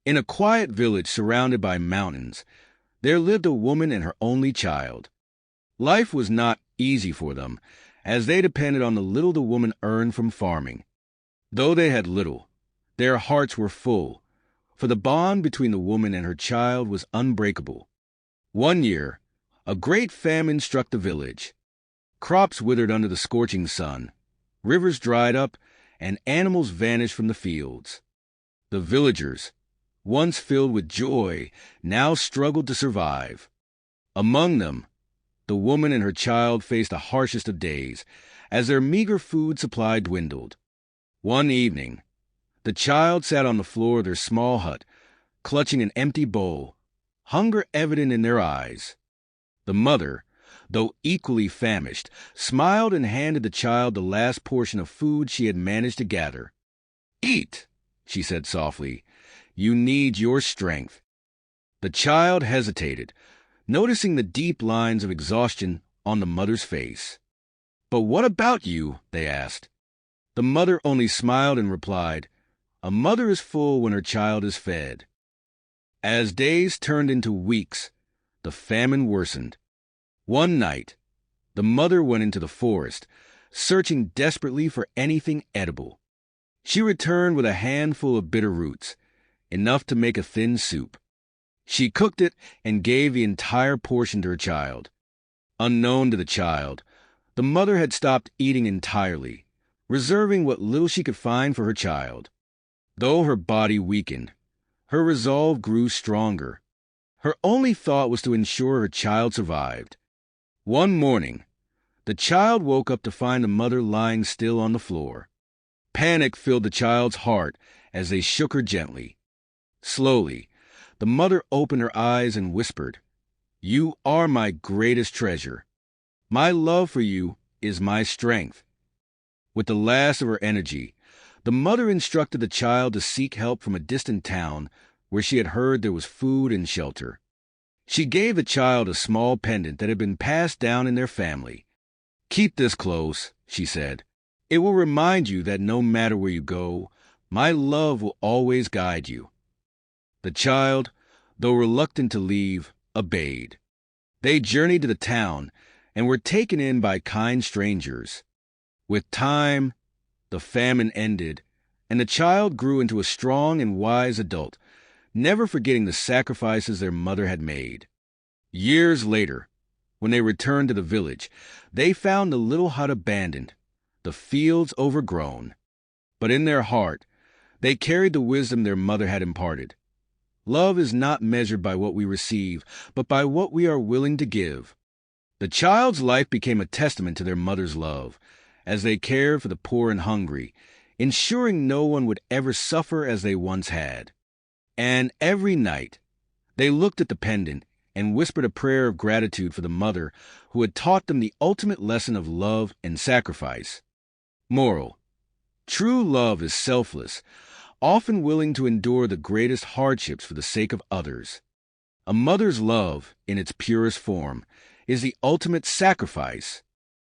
In a quiet village surrounded by mountains, there lived a woman and her only child. Life was not easy for them, as they depended on the little the woman earned from farming. Though they had little, their hearts were full, for the bond between the woman and her child was unbreakable. One year, a great famine struck the village. Crops withered under the scorching sun, rivers dried up, and animals vanished from the fields. The villagers, once filled with joy, now struggled to survive. Among them, the woman and her child faced the harshest of days, as their meager food supply dwindled. One evening, the child sat on the floor of their small hut, clutching an empty bowl, hunger evident in their eyes. The mother, though equally famished, smiled and handed the child the last portion of food she had managed to gather. "Eat," she said softly. "You need your strength." The child hesitated, noticing the deep lines of exhaustion on the mother's face. "But what about you?" they asked. The mother only smiled and replied, "A mother is full when her child is fed." As days turned into weeks, the famine worsened. One night, the mother went into the forest, searching desperately for anything edible. She returned with a handful of bitter roots, enough to make a thin soup. She cooked it and gave the entire portion to her child. Unknown to the child, the mother had stopped eating entirely, reserving what little she could find for her child. Though her body weakened, her resolve grew stronger. Her only thought was to ensure her child survived. One morning, the child woke up to find the mother lying still on the floor. Panic filled the child's heart as they shook her gently. Slowly, the mother opened her eyes and whispered, "You are my greatest treasure. My love for you is my strength." With the last of her energy, the mother instructed the child to seek help from a distant town where she had heard there was food and shelter. She gave the child a small pendant that had been passed down in their family. "Keep this close," she said. "It will remind you that no matter where you go, my love will always guide you." The child, though reluctant to leave, obeyed. They journeyed to the town and were taken in by kind strangers. With time, the famine ended, and the child grew into a strong and wise adult, never forgetting the sacrifices their mother had made. Years later, when they returned to the village, they found the little hut abandoned, the fields overgrown. But in their heart, they carried the wisdom their mother had imparted. Love is not measured by what we receive, but by what we are willing to give. The child's life became a testament to their mother's love, as they cared for the poor and hungry, ensuring no one would ever suffer as they once had. And every night, they looked at the pendant and whispered a prayer of gratitude for the mother who had taught them the ultimate lesson of love and sacrifice. Moral: true love is selfless, often willing to endure the greatest hardships for the sake of others. A mother's love, in its purest form, is the ultimate sacrifice,